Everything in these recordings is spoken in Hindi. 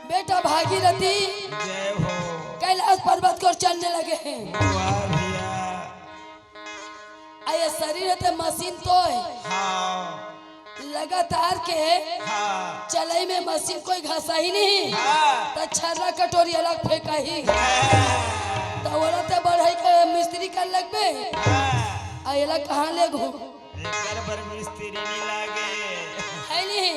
बेटा भागीरथी जय हो। कैलाश पर्वत को चलने लगे हैं। वाह भैया। आये शरीर ते मशीन तो है। हाँ लगातार के हाँ चलाई में मशीन कोई घसा ही नहीं। हाँ तो छर्रा कटोरी अलग फेंका ही। तो वो ते बढ़ाई के मिस्त्री कर लगबे। आयला कहाँ ले घूम एकर पर मिस्त्री नहीं लागे। है नहीं।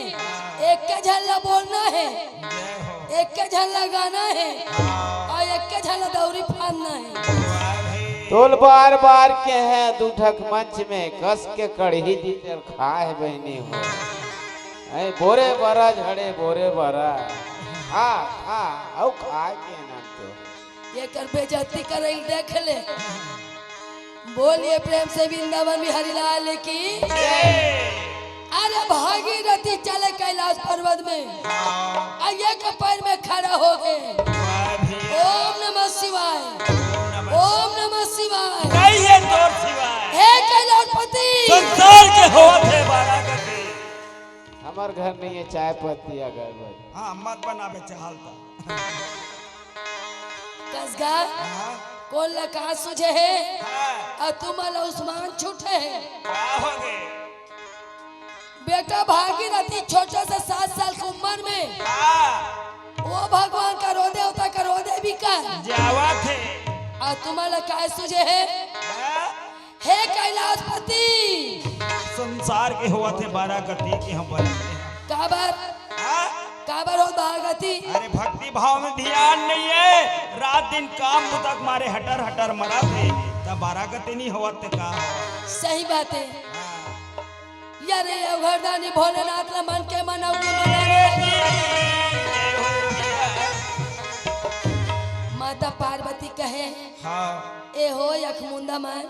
एक के झल्ला बोलना है, जय हो। एक के झल्ला गाना है और एक के झल्ला दौरी फाड़ना है। वाह भाई। तोल बार बार के है दूठक मंच में कस के कढ़ी दीकर खाए बहनी हो। ऐ बोरे बरा झड़े बोरे बरा खा खा औ खा के ना तो ये कर बेइज्जती करे देख ले। बोलिए प्रेम से वृंदावन बिहारी लाल की। अरे भागीरथी चले कैलाश पर्वत में। आइए के पैर में खड़ा हो गए। वाह भैया। ओम नमः शिवाय, ओम नमः शिवाय। कहिए तोर सिवाय हे कैलाशपति संसार के होत है बारागति। हमार घर नहीं है चाय पत्ती अगरबत्ती। हाँ मत बनावे चाहलता। कसगा हाँ कौन लका सुझे है हाँ और तुम अल उस्मान छूटे है। क्या हो गए। बेटा भागीरथी छोटे से 7 साल की उम्र में हाँ वो भगवान का रोदे होता का रोदे भी कर जावा थे। और तुम्हारा काय सुझे है। हाँ? हे कैलाशपति संसार के हुआ थे बारागति की हम बनते हैं। काबर हाँ? काबर हो भागती। अरे भक्ति भाव में ध्यान नहीं है। रात दिन काम तक मारे हटर हटर मरा थे तब बारागति नहीं हुआ थे का। सही बात है हाँ। यार ये अवघड़दानी भोलेनाथ ला मन के मनाओ के मनाने। माता पार्वती कहे हाँ ए हो यखमुंदा मन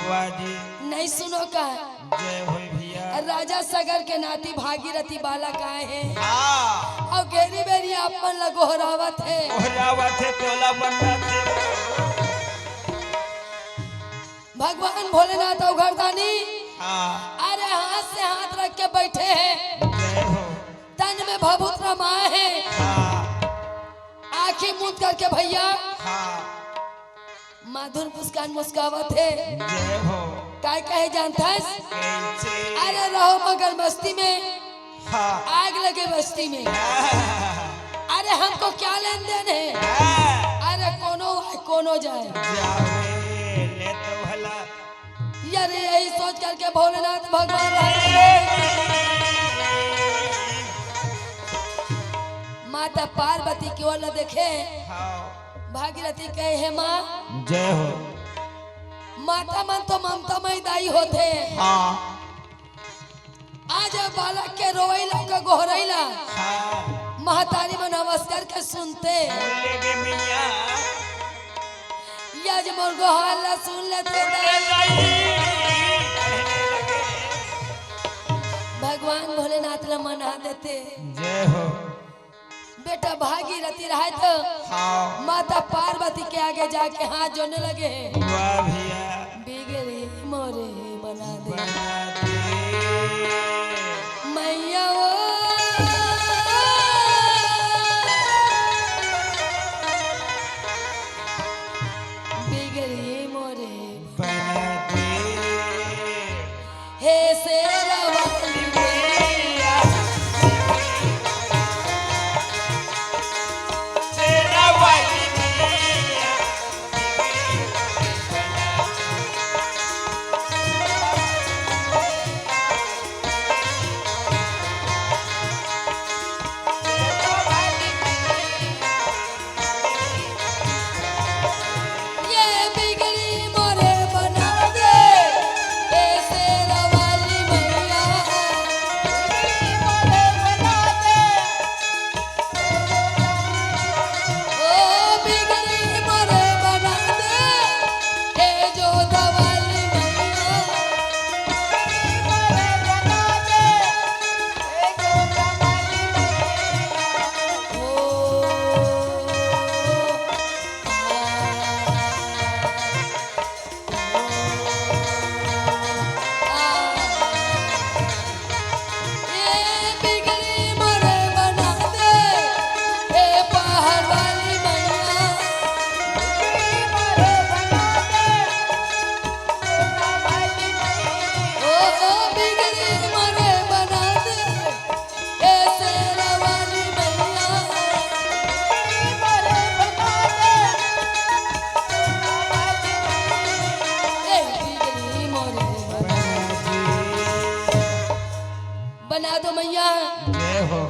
वाह जी। नहीं सुनो का। जय हो भैया। राजा सगर के नाती भागीरथी बालक आए हैं हाँ और घेरी बेरी अपन लगोहरावत है। ओहरावा थे तोला बनना थे। भगवान भोलेनाथ अवघड़दानी हाँ अरे हाथ से हाथ रख के बैठे हैं। जय हो। तन में भभूत रमाए हैं। हाँ आंखें मूंद करके भैया हाँ माधुर मुस्कान मुस्कावत है। जय हो। काय कहे जानता है। कैसे। अरे रहो मगर मस्ती में हाँ आग लगे बस्ती में। अरे हमको क्या लेन देन है। हाँ। अरे कोनो आए कोनो जाए। जावे ले तो भला। यार यही सोच करके भोलेनाथ भगवान रहते। माता पार्वती की ओर न देखे। हाँ भागीरथी कहे हे माँ जय हो। माता मन तो ममता मई दाई होते। हाँ आज बालक के रोइला का गोहरैला हाँ महतारी में नमस्कार के सुनते। बोले गे मियाँ। यज मोर गोहाला सुन लेते दाई। भगवान भोलेनाथ ला मना देते। जय हो। बेटा भागीरथी रहे तो हाँ माता पार्वती के आगे जाके हाथ जोड़ने लगे। वाह भैया। बिगड़ी मोरे बना दे बना दे। मैया ओ बिगड़ी मोरे बना दे। हे शेरा वाली मैया। शेरा वाली मैया।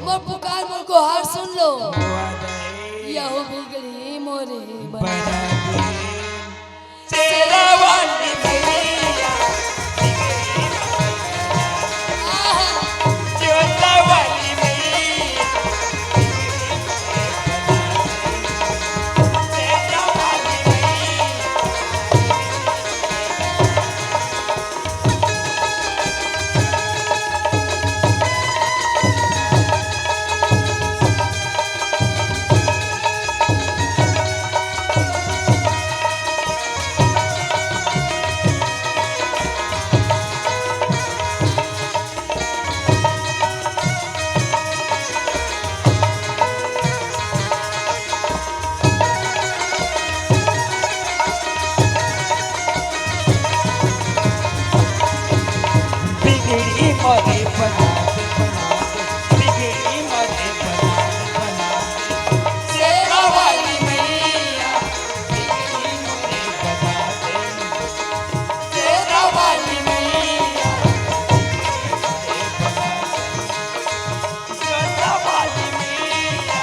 मोर पुकार मोर को हार सुन लो वादे यहो बिगड़ी मोरे बना दे तेरा वाली मैया आहा, जोता वाली मैया तेरा वाली मैया बिगड़ी मोरे बना दे बिगड़ी मोरे बना दे तेरा वाली मैया बिगड़ी मोरे बना दे तेरा वाली मैया जोता वाली मैया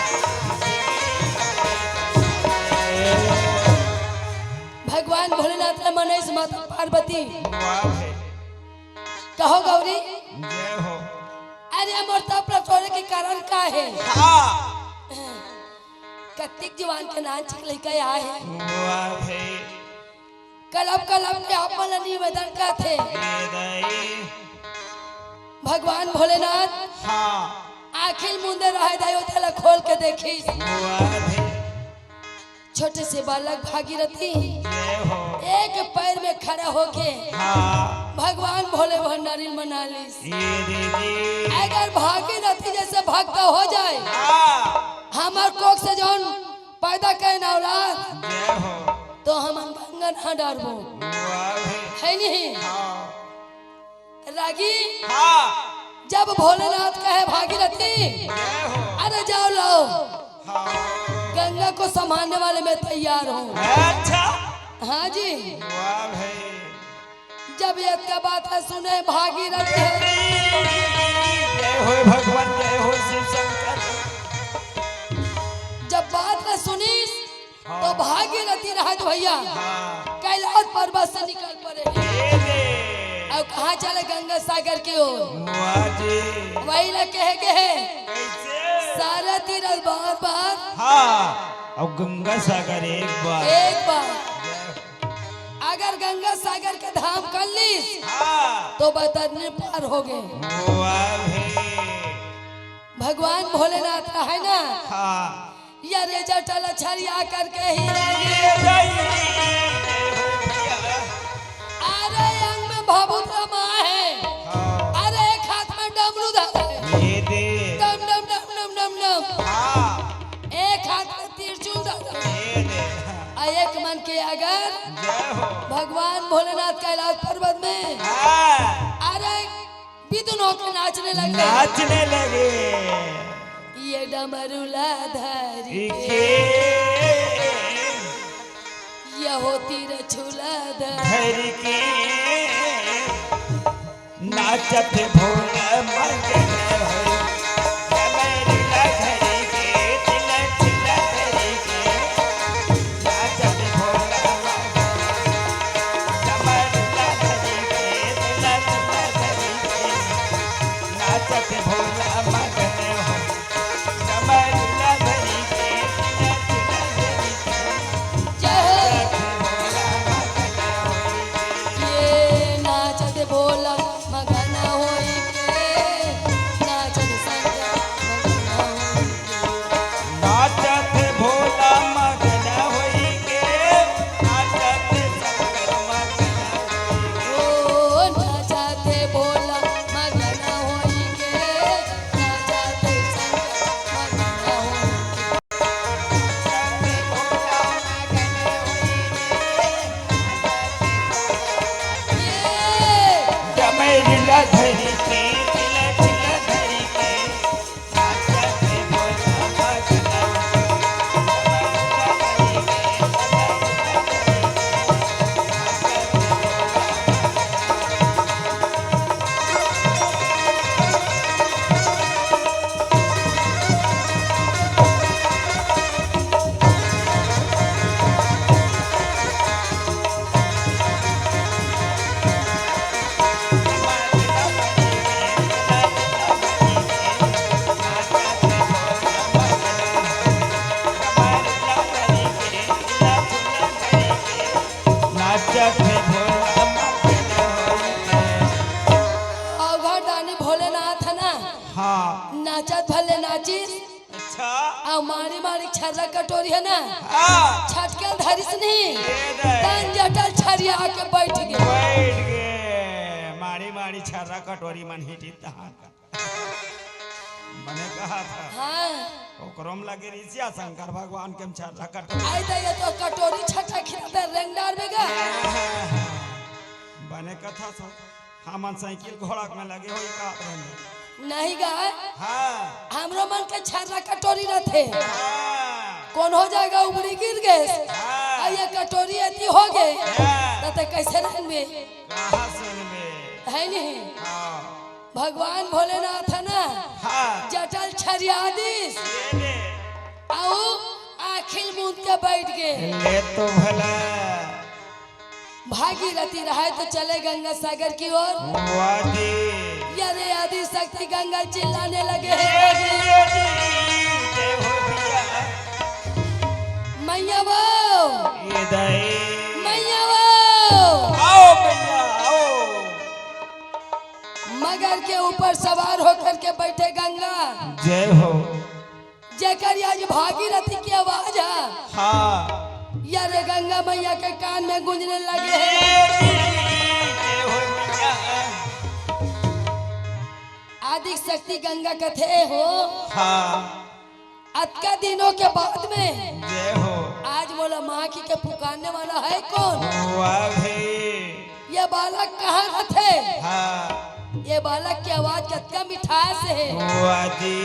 भगवान भोलेनाथ ने मनेश माता पार्वती वाह है कहो गौरी जय हो अरे मोर तपला छोड़े के कारण का है हाँ कत्तिक जवान के नाम चिक लेके आए हैं वाह है कलब के आप मन निवेदन का थे दई भगवान भोलेनाथ हाँ आखिर मुंदे रहे दयो थला खोल के देखी वाह है छोटे से बालक भागीरथी जय हो एक पैर में खड़ा होके हाँ भगवान भोले भंडारी मना ली ये दीदी अगर भागीरथी जैसे भक्त हो जाए हाँ हमार कोख से जौन पैदा करे ना औलाद जय हो तो हम गंगा ना डरबो वाह है नहीं हाँ रागी हाँ जब भोलेनाथ कहे भागीरथी जय हो अरे जाओ लाओ हाँ गंगा को संभालने वाले मैं तैयार हूँ अच्छा हाँ जी वाह भाई जब ये का बात है सुने भागीरथी जय हो भगवान जय हो शिव शंकर जब बात है सुनी तो भागीरथी रहत भैया हाँ कैलाश पर्वत से निकल पड़े ये दे अब कहाँ चले गंगा सागर की ओर वाह जी वही ना कहे गए कैसे सारा तीरथ बार बार हाँ अब गंगा सागर एक बार एक बार अगर गंगा सागर के धाम कर ली हाँ तो बतरने पार हो गए वाह भाई भगवान भोलेनाथ का है ना हाँ या रेजा टला छरिया करके ही ये दई अरे अंग में भभूत रमा है हाँ अरे एक हाथ में डमरू धरा है ये दे डम डम डम डम डम डम हाँ एक हाथ में त्रिशूल धरा है ये दे आ एक मन के अगर जय हो भगवान भोलेनाथ कैलाश पर्वत में हाँ अरे विदुनों के नाचने लगे नाचने लगे ये डमरुला धारी दिखे ये होती रछुला धारी घर के नाचत भोला मगन हो डमरुला घर के तिलक तिलक घर के नाचत भोला डमरुला घर के तिलक तिलक घर के नाचत भोला मगन हो डमरुला घर के तिलक तिलक घर के जय हो ये नाचत भोला मगना होई के नाचत संग मगना होई नाचत भोला मगन होई के नाचत शंकर मगन ओ नाचत भोला मगना होई के नाचत संग मगना होई ये डमरुला धरी के तिलक तिलक धरी के नाचत भोला मगन नाचत भले नाचिस अच्छा और मारी मारी छर्रा कटोरी है ना हाँ छटकल धरिस नहीं ये दे। तन जटल छरिया के बैठ गए बैठ गए मारी मारी छर्रा कटोरी मन हिटी तहाँ का मैंने कहा था हाँ ओकरोम लगे ऋषिया शंकर भगवान के छर्रा कटोरी आई तो ये तो कटोरी छटा खिलाते रेंगदार में गए बने कथा था हमन साइकिल घोड़ा में लगे हुई का नहीं गए हाँ हमरो मन के छर्रा कटोरी रहते हाँ कौन हो जाएगा उबरी गिर गए हाँ। और ये कटोरी ऐसी हो गए हाँ। तो कैसे रहेंगे कहाँ सुनबे है नहीं हाँ भगवान भोलेनाथ है ना हाँ जटल छरियादिस ये दे। आओ आखिल मुंद के बैठ गए ले तो भला भागीरथी रहे तो चले गंगा सागर की ओर वादी यरे आदि शक्ति गंगा चिल्लाने लगे ये हैं दी, ये दी, जय हो भैया मैया वो ये दे मैया वो आओ भैया आओ मगर के ऊपर सवार होकर के बैठे गंगा जय हो जेकर आज भागीरथी की आवाज है हाँ यरे गंगा मैया के कान में गूंजने लगे ये हैं दी, जय हो भैया आदि शक्ति गंगा कथे हो हाँ अतका दिनों के बाद में जय हो आज बोला माँ की के पुकारने वाला है कौन वाह भाई ये बालक कहाँ का थे हाँ ये बालक की आवाज कतका मिठास है वादी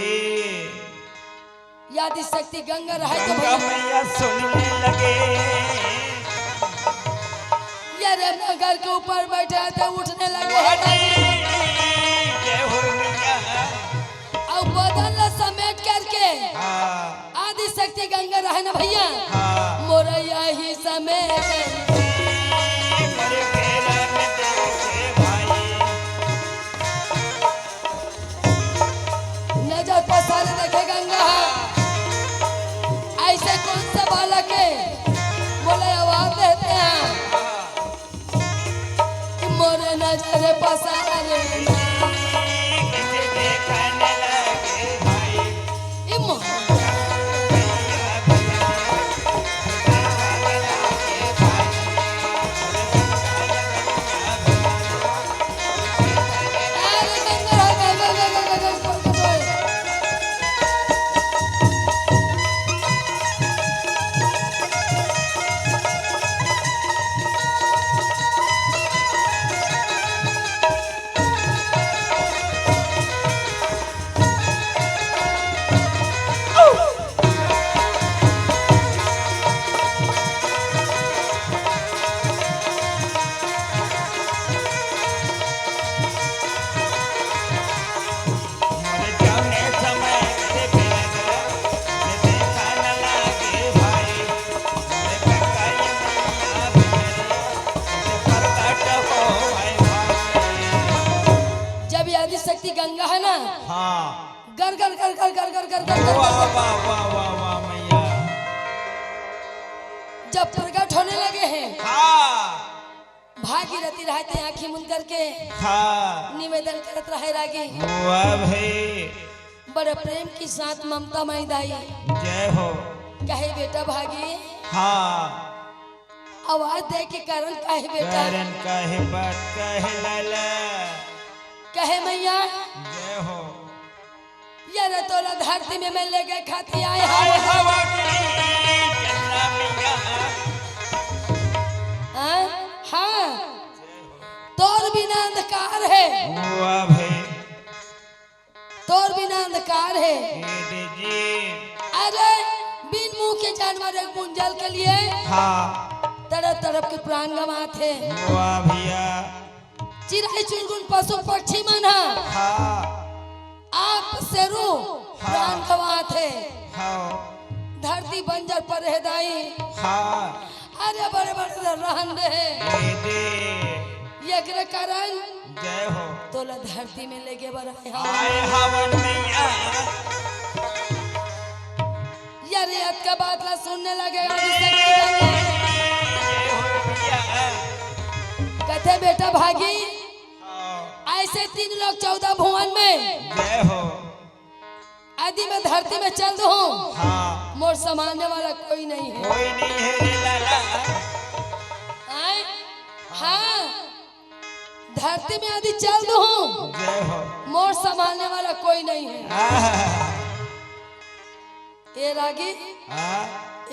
याद शक्ति गंगा रहे तो गंगा भैया मैया सुनने लगे ये रे नगर के ऊपर बैठे थे उठने लगे वादी जय हो भैया और बदन ला समेट करके हाँ आदि शक्ति गंगा रहे ना भैया हाँ मोरा यही समेट मेरे बेला में देखे भाई नजर पसारे देखे गंगा ऐसे कौन सा बालक है बोले आवाज देते हैं कि मोरे नजर पसारे किसे देखने लगे भाई इमो अरे गंगा मोरे जाने समय से बेगा से देखा न लगे भाई मोरे ककाई मैया बेरे से प्रकट हो भाई जब ये आदि शक्ति गंगा है ना हाँ गर गर गर गर गर गर गर गर वाह गर वाह वाह वाह वाह मैया जब प्रकट होने लगे हैं हाँ भागीरथी रहते आंखी मुंद करके हाँ निवेदन करत रहे रागी वाह भाई बड़े प्रेम के साथ ममता माई दाई जय हो कहे बेटा भागी हाँ आवाज दे के कारण कहे बेटा करन कहे बात कहे लाला कहे मैया जय हो यार तोला धरती में मैं ले गए खाती आए हाय हवा हवा की चन्ना मिया हाँ हाँ तोर बिना अंधकार है वाह भाई तोर बिना अंधकार है ये जी अरे बिन मुंह के जानवर एक मुंजल के लिए हाँ तरफ तरफ के प्राण गंवाते वाह भैया चिड़ै चुनगुन पशु पक्षी मना हाँ आप शेरू प्राण गंवाते हाँ धरती बंजर पर रह दाई हाँ अरे बड़े बड़े रहन रहे ये दे ये के कारण जय हो तोला धरती में लेके बराए आए हवन मैया यार याद का बात ला सुनने लगे आदि शक्ति गंगा जय हो भैया कथे बेटा भागी हाँ ऐसे 3 लोग 14 भुवन में जय हो आदि में धरती में चल दो हाँ मोर संभालने वाला कोई नहीं है। कोई नहीं है रे लाला। आए? हाँ धरती में आदि चल दो जय हो। मोर संभालने वाला कोई नहीं है। हाँ ए रागी हाँ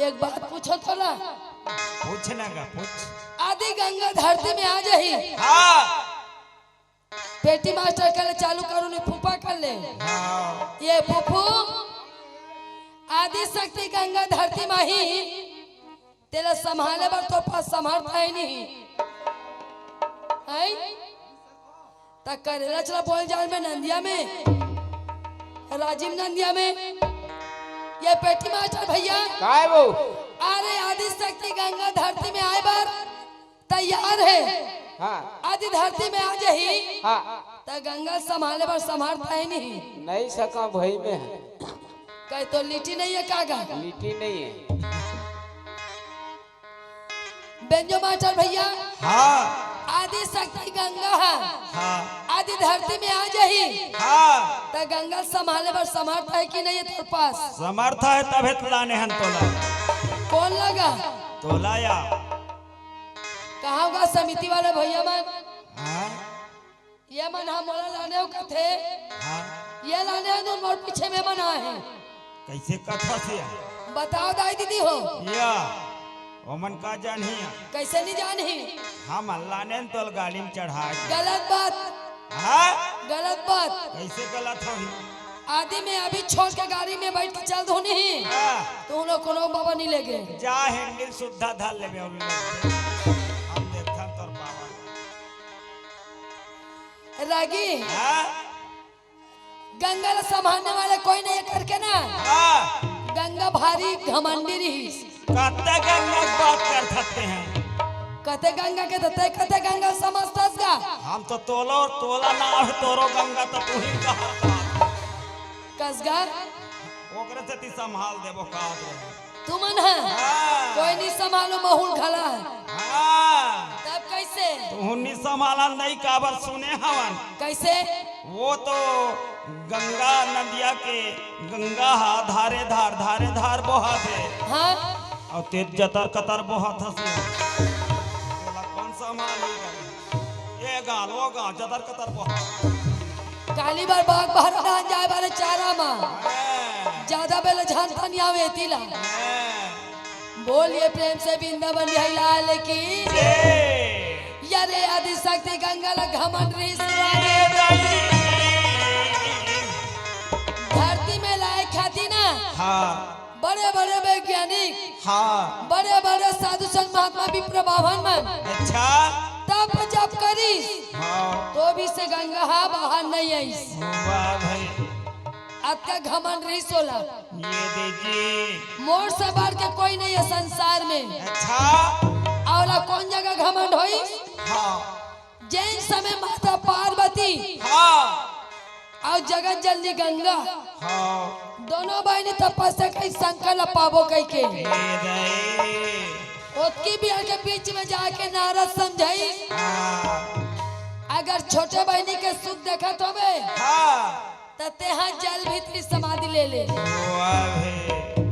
एक बात पूछो थोड़ा। पूछना का पूछ। आदि गंगा धरती में आ जाही हाँ पेटी मास्टर कर ले चालू करो नहीं फूफा कर ले। हाँ ये फूफू आदि शक्ति गंगा धरती में ही तेरा संभाले बर तो पास समर्थ है नहीं है तक करेला चला बोल जाल में नंदिया में राजीव नंदिया में ये पेटी मास्टर भैया काय वो अरे आदि शक्ति गंगा धरती में आए बार तैयार है। हाँ आदि धरती में आ जाही हाँ त गंगा संभाले बर समर्थ है नहीं नहीं सका भाई में है कह तो लिट्टी नहीं है कागा लिट्टी नहीं है। बेंजो मास्टर भैया हाँ आदि शक्ति गंगा है हाँ आदि धरती में आ जाही हाँ त गंगा संभाले बर समर्थ है कि नहीं है तेरे पास? समर्थ है तबे तुलाने हन तोला। कौन लगा तोला या कहा होगा समिति वाले भैया मन हाँ ये मन हम मोला लाने का थे हाँ ये लाने तो मोर पीछे में मना है। कैसे कथा से बताओ दाई दीदी हो या ओमन का जानी कैसे नहीं जानी हम अल्लाह ने तोल गाड़ी में चढ़ा के। गलत बात हाँ गलत बात कैसे गलत हो आदि में अभी छोड़ के गाड़ी में बैठ के चल दो नहीं हाँ तो उन लोग कोनो बाबा नहीं लगे जा हैंडल सुद्धा धर लेबे उन लोग से। हम देखा तोर बाबा रागी हाँ गंगा ला संभालने वाले कोई नहीं है करके ना हाँ गंगा भारी घमंडी रही कत्ते गंगा की बात कर सकते हैं। कते गंगा के दते कते गंगा समझतस का हम तो तोलो तोला ना है तोरो गंगा तो तू ही कहा कसगा ओकरे से ती संभाल देबो का तू मन है हाँ कोई नहीं संभालो महूल खला है हाँ तब कैसे तू नहीं संभाला नहीं काबर सुने हवन कैसे वो तो गंगा नदिया के गंगा हा धारे धार बहा थे हाँ और तेज जतर कतर बहा था से बोला कौन संभालेगा ये गाल वो गाल जतर कतर बहा काली बार बाग बाहर ना जाए वाले चारा माँ हाँ, ज्यादा बेले जानता नहीं आवे तिला हाँ, बोलिए प्रेम से वृंदावन बिहारी लाल की जय। यरे आदि शक्ति गंगा ला घमंड रही धरती में लाए खाती ना हाँ बड़े बड़े वैज्ञानिक हाँ बड़े बड़े साधु संत महात्मा भी प्रभावन में अच्छा तब जब करी हाँ तो भी से गंगा हा बाहर नहीं आई वाह भाई अत्या घमंड रही सोला ये दीजिए मोर से बढ़ के कोई नहीं है संसार में अच्छा और कौन जगह घमंड होई हाँ जैन समय माता पार्वती हाँ और जगत जननी गंगा हाँ दोनों बहनी तपस्या कई संकल्प पाबो कई के ये दे उसकी बिहार के बीच में जाके नारद समझाई हाँ अगर छोटे बहनी के सुख देखा तो हाँ तो तेहा जल भीतरी समाधि ले ले वाह भाई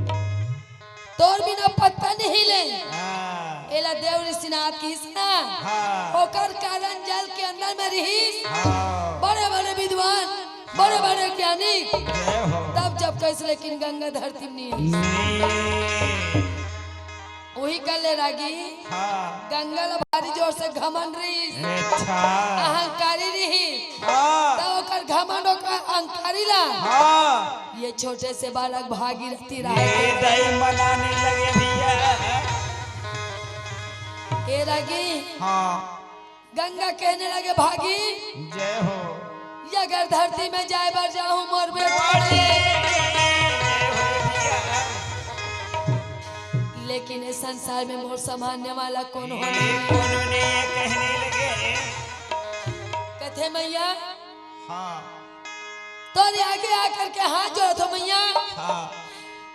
तोर बिना पत्ता नहीं ले हाँ एला देव ऋषिनाथ की इसना हाँ होकर कारण जल के अंदर में रही हाँ बड़े बड़े विद्वान बड़े बड़े ज्ञानी जय हो तब जब कैसे लेकिन गंगा धरती में नहीं है वही कर ले रागी हाँ गंगा ला भारी जोर से घमंड रही अच्छा अहंकारी रही हाँ तब ओकर घमंड ओकर अहंकारी ला हाँ ये छोटे से बालक भागीरथी ये रहे दही बनाने लगे भैया ए रागी हाँ गंगा कहने लगे भागी जय हो ये अगर धरती में जाए बार जाऊं मोर बेटे लेकिन इस संसार में मोर संभालने वाला कौन हो उन्होंने कहने लगे कथे मैया हाँ तो आगे आकर के हाथ जोड़ो तो मैया हाँ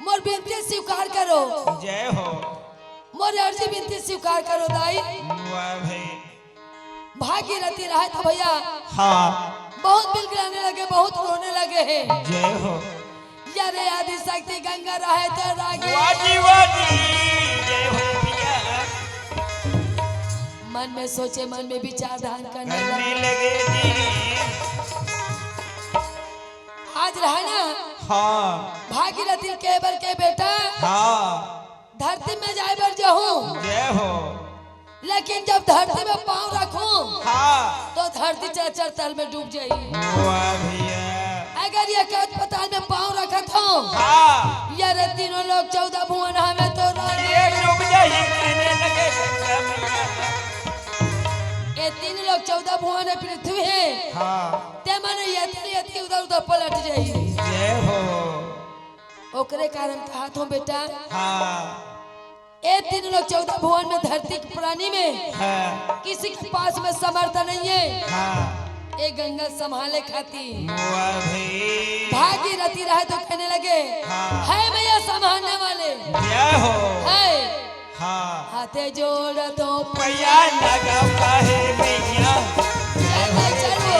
मोर विनती स्वीकार करो जय हो मोर अर्जी विनती स्वीकार करो दाई वाह भाई भागीरथी रहे तो भैया हाँ बहुत बिलगलाने लगे बहुत रोने लगे हैं जय हो यारे आदि शक्ति गंगा रहे तो रागी वाजी वाजी जय हो भैया मन में सोचे मन में विचार धान करने करने लगे। लगे जी आज रहा ना हाँ भागीरथी केबर के बेटा हाँ धरती में जाए बर जाऊं जय हो लेकिन जब धरती में पांव रखूं हाँ तो धरती चरचर तल में डूब जाई। वाह भैया अगर ये अस्पताल में पांव रखा था हाँ यार तीनों लोग 14 भुवन हमें तो रानी ये डूब जाइए कहने लगे गंगा मैया ये तीन लोग 14 भुवन है पृथ्वी है हाँ ते माने यति उधर उधर पलट जाई। जय हो ओकरे कारण कहा था बेटा हाँ ये तीन लोग 14 भुवन में धरती के प्राणी में हाँ किसी के पास में समर्थ नहीं है हाँ ये गंगा संभाले खाती वाह भाई भागीरथी रहे तो कहने लगे हाँ। है भैया संभालने वाले जय हो है हाँ हाथे जोड़ दो पैया लगा काहे मैया चलो चलो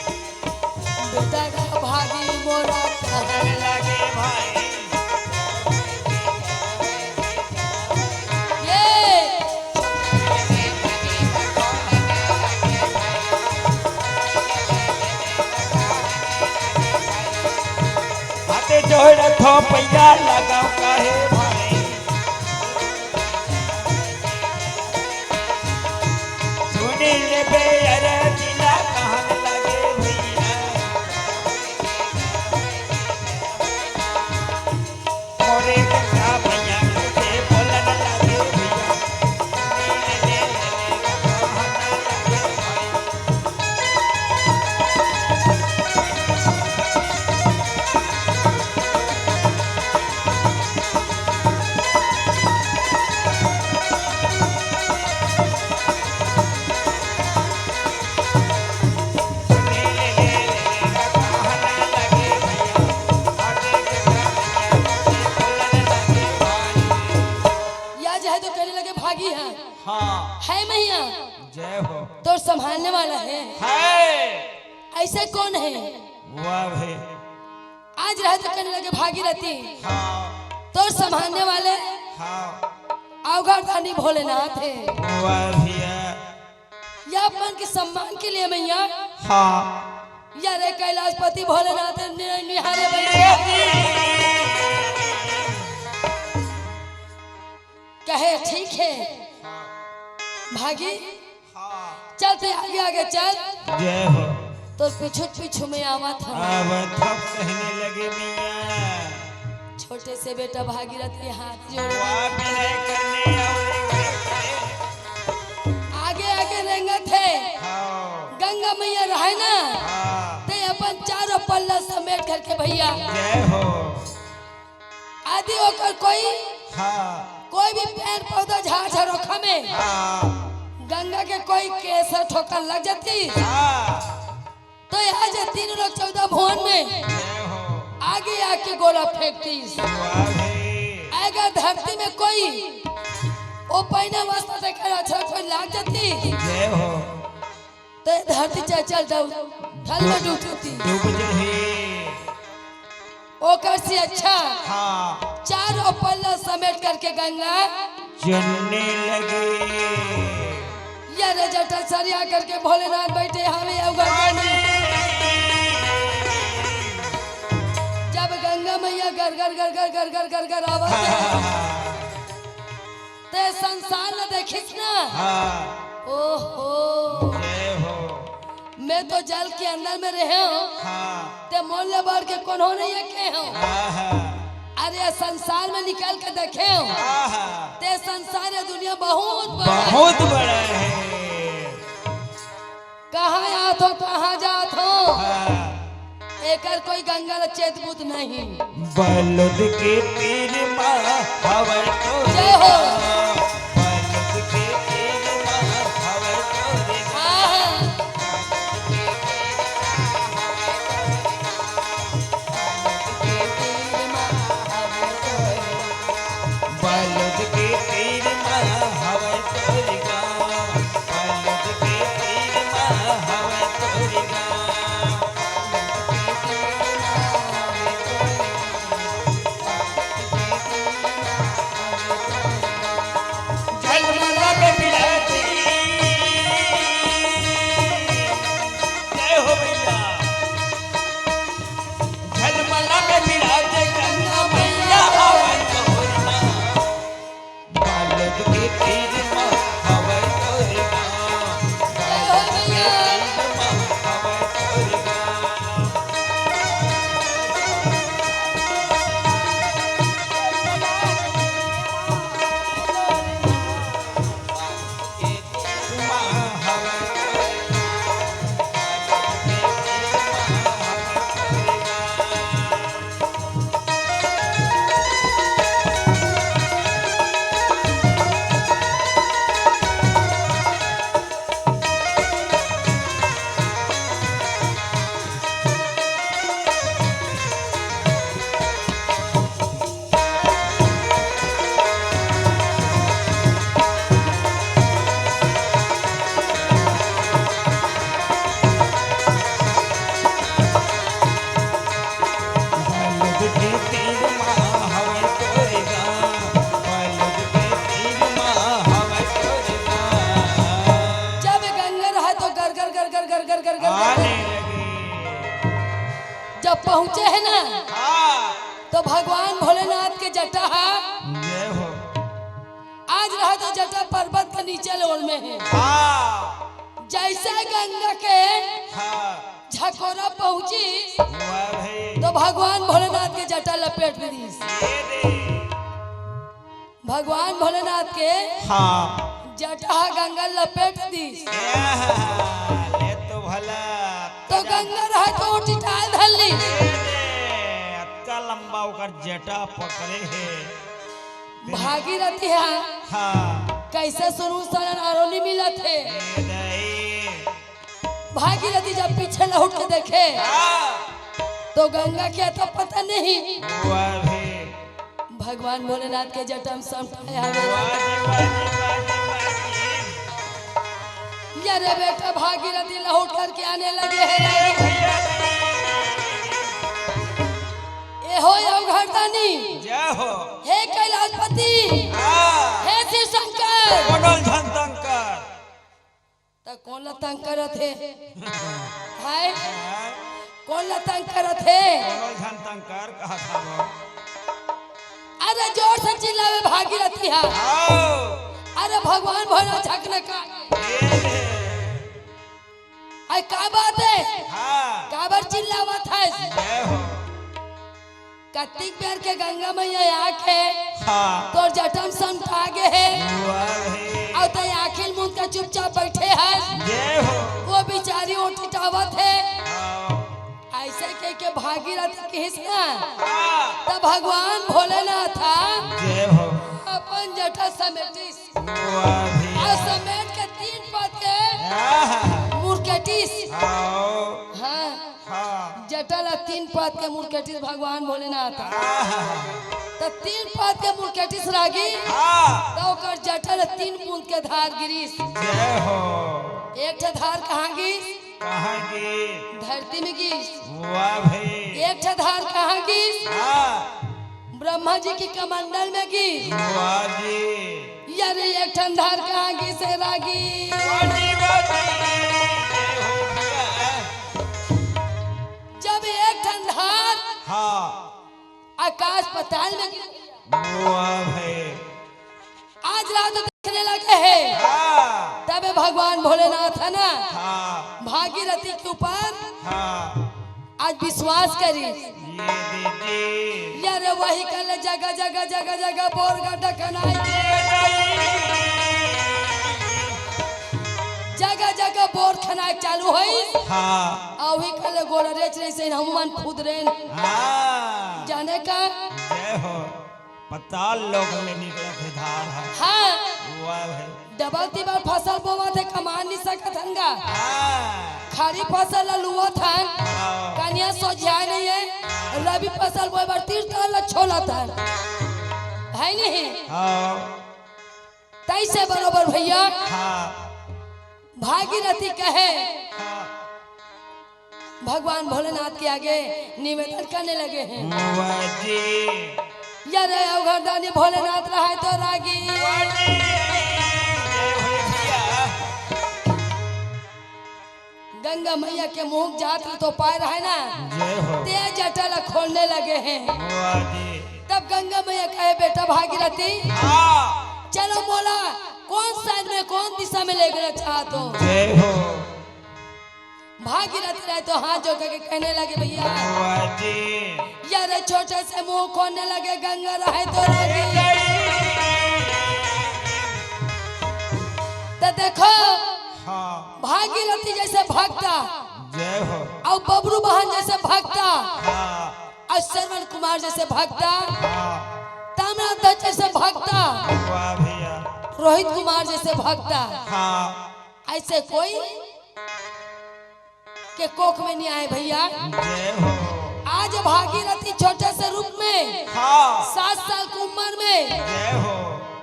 बेटा का भागी मोरा कहने लगे भाई ये हाथे जोड़ थो पैया लगा काहे भाई सुनी ले बे अरे जिला कहने लगे भैया मोरे गंगा मैया के बोलन लगे भैया सुनी ले कहने लगे भाई या जो है तो कहने लगे भागी हाँ है मैया जय हो तो संभालने वाला है ऐसे कौन है वाह भाई आज रहे तो कहने लगे भागीरथी हाँ तो संभालने वाले हाँ अवघड़ दानी भोलेनाथ है वाह भैया या मन के सम्मान के लिए मैया हाँ या रे कैलाशपति भोलेनाथ निहारे बैठे कहे ठीक है भागी हाँ चलते आगे आगे चल जय हो तो पीछू पीछू में आवा था अब थप कहने लगे मियाँ छोटे से बेटा भागीरथी हाथ जोड़ वाह विनय करने आगे आगे रेंगत है हाँ गंगा मैया रहे ना हाँ ते अपन चारों पल्ला समेट करके भैया जय हो आदि होकर कोई भी पेड़ पौधा झाड़ झरोखा में हाँ गंगा के कोई केसर ठोकर लग जाती हाँ तो यहाँ जो तीन लोग 14 भुवन में जय हो आगे आके गोला फेंकती वाह भाई अगर धरती में कोई ओ पहने वास्ता देकर अच्छा कोई लाग जाती जय हो तो धरती चल ढल में डूबती डूब जाही ओकर से अच्छा हाँ चारों पल्ला समेट करके गंगा चलने लगे या रे जटा सरिया करके भोलेनाथ बैठे हमें अवगढ़ जब गंगा मैया गर गर गर गर गर गर गर गर आवाज ते संसार न देखिस ना हाँ ओहो जय हो मैं तो जल के अंदर में रहे हूँ हाँ ते मोहल्ले बढ़ के कौन नहीं के हूँ हाँ अरे संसार में निकल के देखे हूँ हाँ ते संसार ये दुनिया बहुत बड़ा है। बहुत बड़ा है कहाँ आत हो कहाँ जात हो हाँ एकर कोई गंगा चेत बुत नहीं बलद के तीर माँ हवर तो जय हो बलद के तीर माँ हवर तो हाँ बलद के तीर माँ हवर तो बलद के नीचे लेवल में है। हाँ जैसे गंगा के हाँ झकोरा पहुंची वाह भाई तो भगवान भोलेनाथ के जटा लपेट दी। ये दे भगवान भोलेनाथ के हाँ जटा गंगा लपेट दी। ले तो भला तो गंगा रहा तो उठा धली। अक्का लंबा होकर जटा पकड़े है भागीरथी है हाँ कैसे सुनू सरन आरोली मिला थे। ये दे भागीरथी जब पीछे लौट के देखे हाँ तो गंगा क्या था पता नहीं। वाह भाई भगवान भोलेनाथ के जटा में समटाया यारे बेटा भागीरथी लौट करके आने लगे हैं। ए हो घरदानी जय हो हे कैलाशपति हाँ हे शिव शंकर कोडल झंतंकर तो कौन ला तंग करत है हाय कौन ला तंग करत है। कोडल झंतंकर कहा था वो अरे जोर से चिल्लावे भागीरथी है। आओ अरे भगवान भोलेनाथ झकने का ये दे अरे का बात है हाँ काबर चिल्लावत है। जय हो कार्तिक प्यार के गंगा मैया आके हाँ तोर जटम समटा गे है वाह भाई और तो आखिर मुंह के चुपचाप बैठे है। जय हो वो बेचारी उठावत है आओ ऐसे कह के भागीरथी के हिस्सा हाँ तब भगवान भोलेनाथ था जय हो अपन जटा समेटिस वाह भाई और समेट के 3 पद के हाँ मुरकेटिस। आओ हाँ हाँ जटा ला 3 पद के मुरकेटिस भगवान भोलेनाथ था। हाँ तो 3 पद के मुरकेटिस रागी हाँ तो ओकर जटा ला 3 बूंद के धार गिरीस। जय हो एक ठे धार कहाँ गिस कहाँ की धरती में गिस। वाह भाई एक ठे धार कहाँ गिस हाँ ब्रह्मा जी की कमंडल में गिस। वाह जी यार एक ठन धार कहाँ गिस है रागी। वाजी वाजी जय हो भैया जब एक ठन धार हाँ आकाश पताल में गिर वाह भाई आज रात देखने लगे हैं हाँ तब भगवान भोलेनाथ है ना हाँ भागीरथी के ऊपर हाँ आज विश्वास करी। ये दीदी यार वही कल जगह जगह जगह जगह बोर गड्ढा कनाई जगह जगह बोर खनाई चालू हुई हाँ और वही कल गोड़ा रेच रही से हनुमान खुद रे हाँ जाने का जय हो पताल लोग ले निकले थे धार है हाँ वाह भाई डबल तिबल फसल बोवा थे कमान नहीं सकत हंगा हाँ खरी फसल लुआ था हाँ कन्या सोझाई नहीं है रबी फसल बोए बार तीर तल छोला था है नहीं हाँ तैसे बरोबर भैया हाँ भागीरथी कहे हाँ भगवान भोलेनाथ के आगे निवेदन करने लगे हैं। वाह जी यार अवघरदानी भोलेनाथ रहा है तो रागी गंगा मैया के मुंह जात तो पाए रहे ना जय हो तेज जटल खोलने लगे हैं। वाह जी तब गंगा मैया कहे बेटा भागीरथी हाँ चलो मोला कौन साइड में कौन दिशा में ले गए चाहते हो। जय हो भागीरथी रहे तो हाथ जोड़ के कहने लगे भैया वाह जी यार छोटे से मुंह खोलने लगे गंगा रहे तो रागी। तो देखो हाँ भागीरथी जैसे भक्ता जय हो और बबरू बहन जैसे भक्ता हाँ और श्रवण कुमार जैसे भक्ता हाँ ताम्रध्वज जैसे भक्ता वाह भैया रोहित कुमार जैसे भक्ता हाँ ऐसे कोई के कोख में नहीं आए भैया। जय हो आज भागीरथी छोटे से रूप में हाँ 7 साल की उम्र में जय हो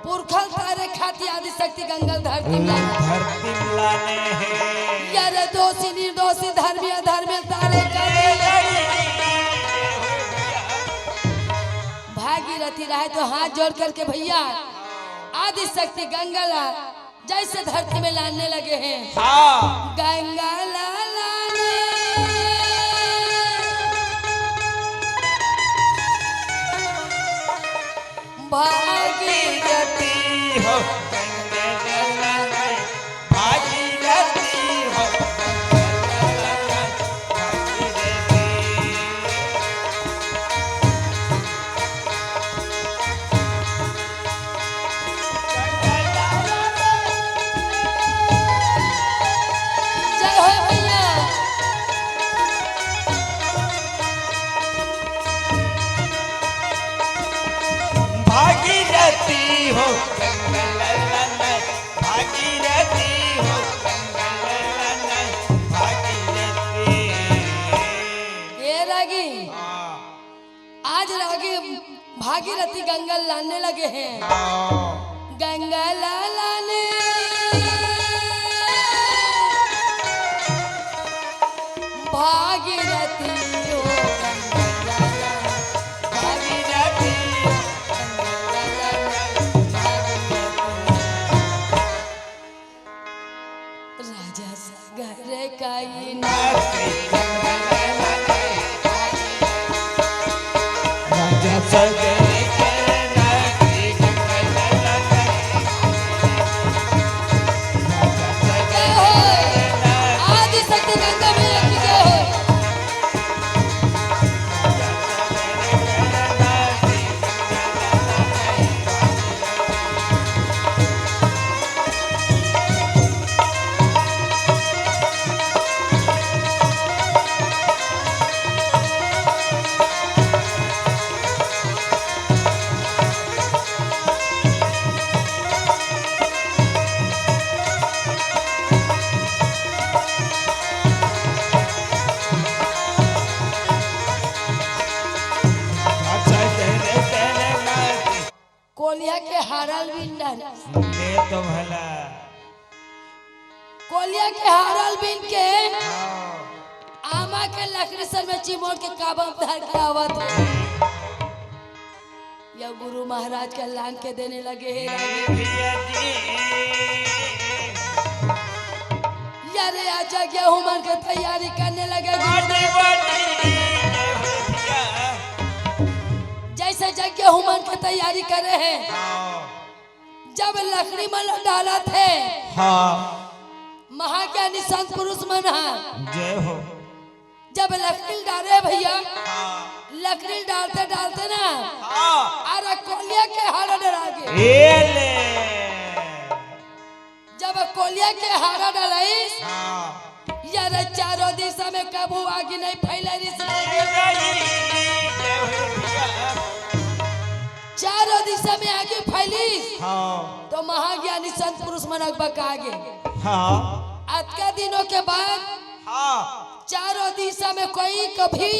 पुरखल तारे खाती आदि शक्ति गंगल धरती में धरती में लाने हैं यार दोषी निर्दोषी धर्मी अधर्मी तारे भागीरथी रहे तो हाथ जोड़ करके भैया आदि शक्ति गंगला जैसे धरती में लाने लगे हैं। हाँ गंगा लाने भागीरथी हो गंगा भागीरथी हो भागीरथी। ये रागी हाँ, आज रागी भागीरथी गंगा लाने लगे हैं। हाँ, गंगा लाने भागीरथी हो गंगा लाने, भागीरथी गंगा लाने, भागीरथी। राजा सागर काई ना राजा सगर के नाती जय हो आदि शक्ति गंगा मैया की जय हो। कोलिया के हारल बिंडर ले तो भला। कोलिया के हारल बिन के हाँ, आमा के लकड़ी सर में चिमोट के काबा धर के आवत है। या गुरु महाराज का लान के देने लगे हैं रागी। भैया जी यारे आजा गेहूं मन के तैयारी करने लगे वाटी गुरुदेव। वाटी भैया। जैसे जग गेहूं मन के तैयारी कर रहे हैं, हाँ, जब लकड़ी मन डाला थे हाँ, महाज्ञानी संत पुरुष मन जय हो। जब लकड़ी डाले भैया, हाँ, लकड़ी डालते डालते ना हाँ, अरे कोलिया के हारा डरा गए। ये ले। जब कोलिया के हारा डलाई हाँ, यार चारों दिशा में कबू आगे नहीं फैले चारों दिशा में आगे फैली हाँ, तो महाज्ञानी संत पुरुष मनक बका गे। हाँ, आज के दिनों के बाद हाँ, चारों दिशा में कोई कभी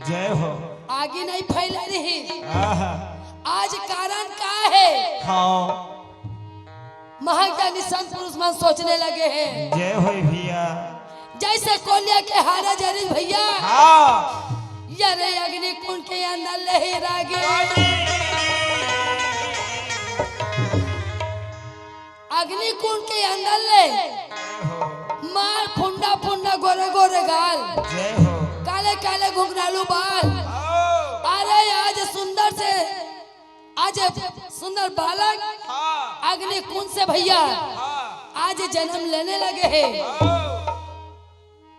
जय हो। आगे नहीं फैले रही। आहा, आज कारण क्या है? हाँ, महाज्ञानी संत पुरुष मन सोचने लगे हैं जय हो भैया। जैसे कोलिया के हारा जरी भैया हाँ, यारे अग्नि कुंड के अंदर लहरा गे। अग्नि कुंड के अंदर ले मार फुंडा फुंडा गोरे गोरे गाल, जय हो। काले काले घुंघरालू बाल। हाँ, अरे आज सुंदर से आज सुंदर बालक हाँ, अग्नि कुंड से भैया हाँ, आज जन्म लेने लगे हैं। हाँ,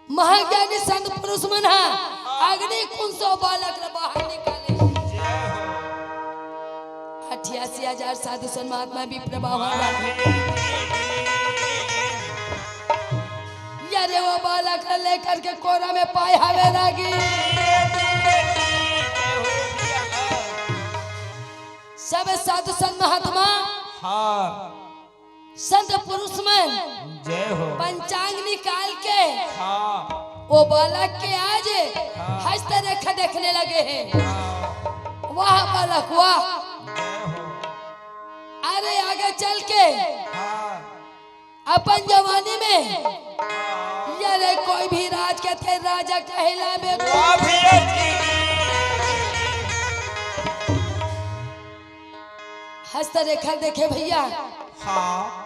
महाज्ञानी संत पुरुष मन अग्नि कुंड से बालक रे बाहर निकाले। जय हो। 88,000 साधु संत महात्मा भी प्रभाव यारे वो बालक लेकर के कोरा में पाए हवे रागी। सब साधु संत महात्मा हाँ, संत पुरुष में जय हो। पंचांग निकाल के हाँ, वो बालक के आज हस्त रेखा देखने लगे हैं। हाँ, वाह बालक वाह, जय हो। अरे आगे चल के हाँ, अपन जवानी में हाँ, यारे कोई भी राज के थे राजा कहला में वाह भैया जी। हस्त रेखा देखे भैया, हाँ,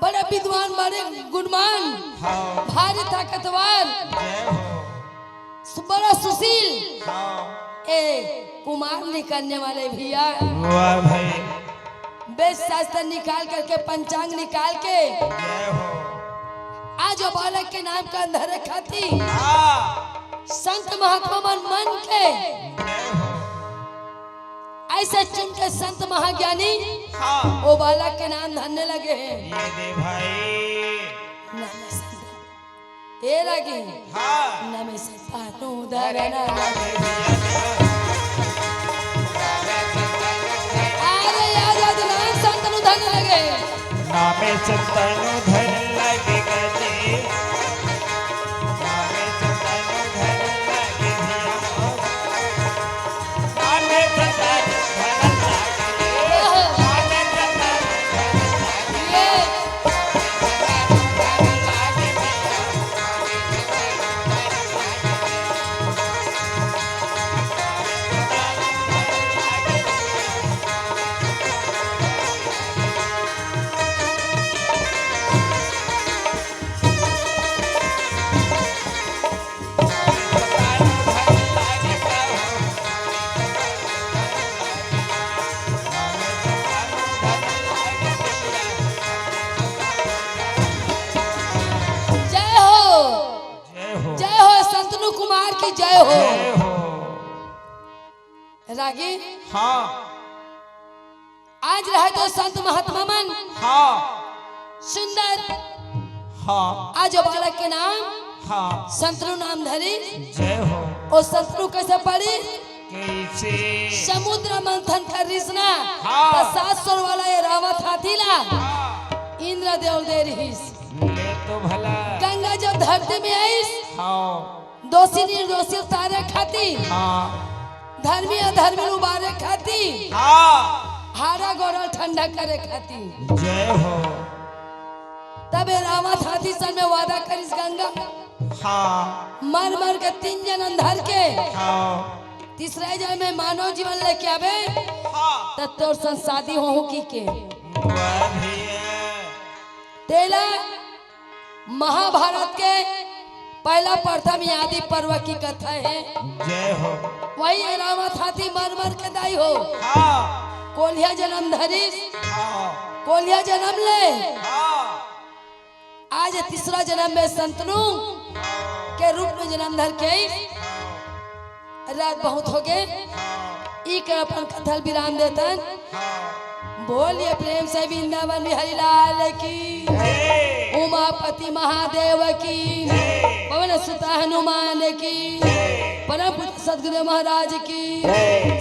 बड़े विद्वान बड़े गुणवान हाँ, भारी ताकतवर जय हो। बड़ा सुशील हाँ, ए कुमार निकलने वाले भैया वाह भाई, वेद शास्त्र निकाल करके पंचांग निकाल के जय हो। आज वो बालक के नाम का अंदर रखा थी। हाँ, संत महात्मा मन के जय हो। ऐसे चुन के संत महाज्ञानी हाँ, वो बालक के नाम धरने लगे हैं। ये दे भाई। नमे संत ए लगे हाँ, नमे संतानु धरना अरे याद नाम संतनु धरना नामे से तनु धन लगे गजे नामे से तनु धन लगे धिया नामे से तनु धन लगे नामे से तनु धन लगे ये जय हो जय हो जय हो संतनु कुमार की जय हो। जय हो रागी हाँ आज रहे तो संत महात्मा मन हाँ सुंदर हाँ आज बालक के नाम हाँ संतनु नाम धरी जय हो और संतनु कैसे पड़ी कैसे समुद्र मंथन कर रिसना हाँ। तो 700 वाला ये रावत हाथी ला हाँ इंद्र देव दे रहीस ले तो भला गंगा जब धरती में आईस हाँ दोषी निर्दोषी उतारे खाती हाँ धर्मी अधर्मी उबारे खाती हाँ हारा गोरल ठंडा करे खाती जय हो तबे रावत हाथी सन में वादा करिस गंगा हाँ मर मर के 3 जन अंधर के हाँ तीसरे जन में मानव जीवन लेके आवे हाँ तब तोर सन शादी हो की के वाह भैया तेला महाभारत के पहला प्रथम आदि पर्व की कथा है। जय हो वही रावत हाथी मर मर के दाई हो हाँ कोलिया जन्म धरिस हाँ कोलिया जन्म ले हाँ आज तीसरा जन्म में संतनु के रूप में जन्म धर के रात बहुत हो गए ई के अपन कथल विराम देतन बोलिए प्रेम से वृंदावन बिहारी लाल की जय उमापति महादेव की पवन सुत हनुमान की परम पुत्र सदगुरु महाराज की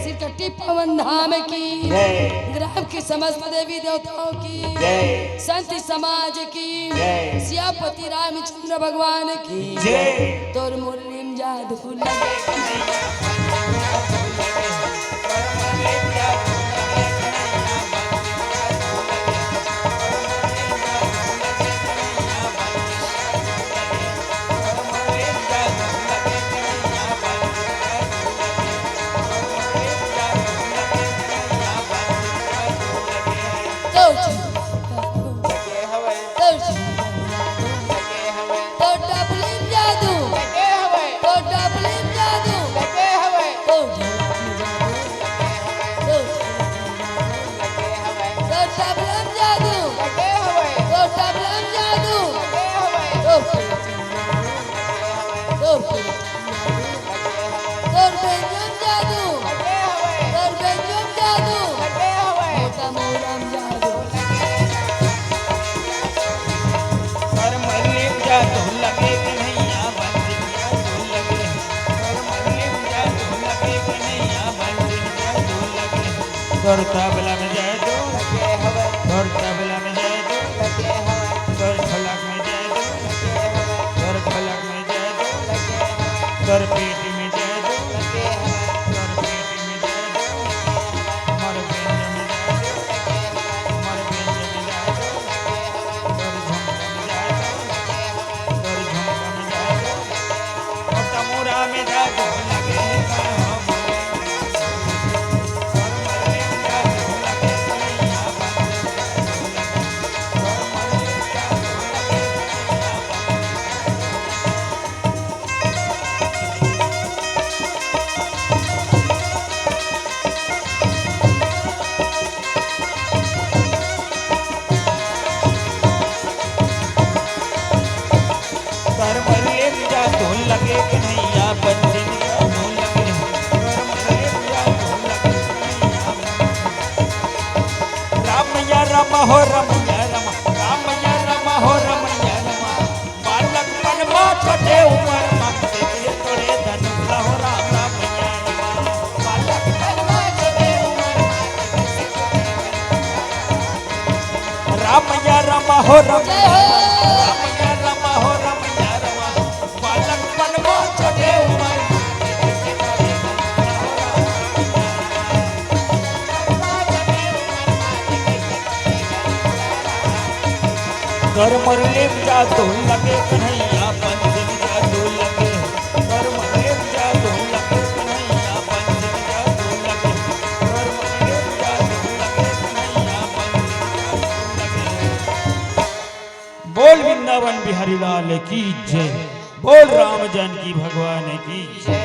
सिरकट्टी पवन धाम की ग्राम की समस्त देवी देवताओं की संत समाज की सियापति रामचंद्र भगवान की जय तोर मुरलीम जादू लगे तो लगे हवे तो लगे हवे तो डबलिम जादू लगे हवे तो डबलिम जादू लगे हवे तो लगे हवे तो डबलम जादू लगे हवे तो डबलम जादू लगे हवे तो लगे हवे तो बेंजम जादू लगे हवे तो बेंजम जादू लगे हवे मोटा मोरम जादू पर मल्लिक जादू लगे कन्हैया बंदिया तू लगे पर मल्लिक जादू लगे कन्हैया बंदिया तू लगे तोर तबला में जादू लगे हवे तोर तबला में जादू लगे हवे तोर ढोलक में जादू लगे हवे तोर ढोलक में जादू लगे हवे तोर पेट में जादू लगे हवे तोर पेट में जादू मोर बेंज में जादू मोर बेंज में जादू तोर झुमका में जादू तोर झुमका में जादू और तमोरा में जादू लगे का हो मोरे तोर मरे जादू लगे कन्हैया बंदिया तू लगे तोर मरे जादू लगे कर मरे जादू लगे कन्हैया बंदिया तू लगे कर मरे जादू लगे कन्हैया रामैया रम हो रमैया रम रामैया रम हो रमैया रम बालक पनमा छोटे उमर में देखिए तोरे धनुष हो राम रामैया रम बालक पनमा छोटे उमर में रामैया रम रमा हो रम जय हो रमया रमा हो रमया रमा बालकपन में चढ़े उमर कर मरले जादू लगे कन्हैया पंचम जादू लगे कर मरले जादू लगे कन्हैया पंचम जादू लगे कर मरले जादू लगे कन्हैया पंचम जादू लगे। बोल वृंदावन बिहारी लाल की जय, बोल राम जानकी भगवान की जय।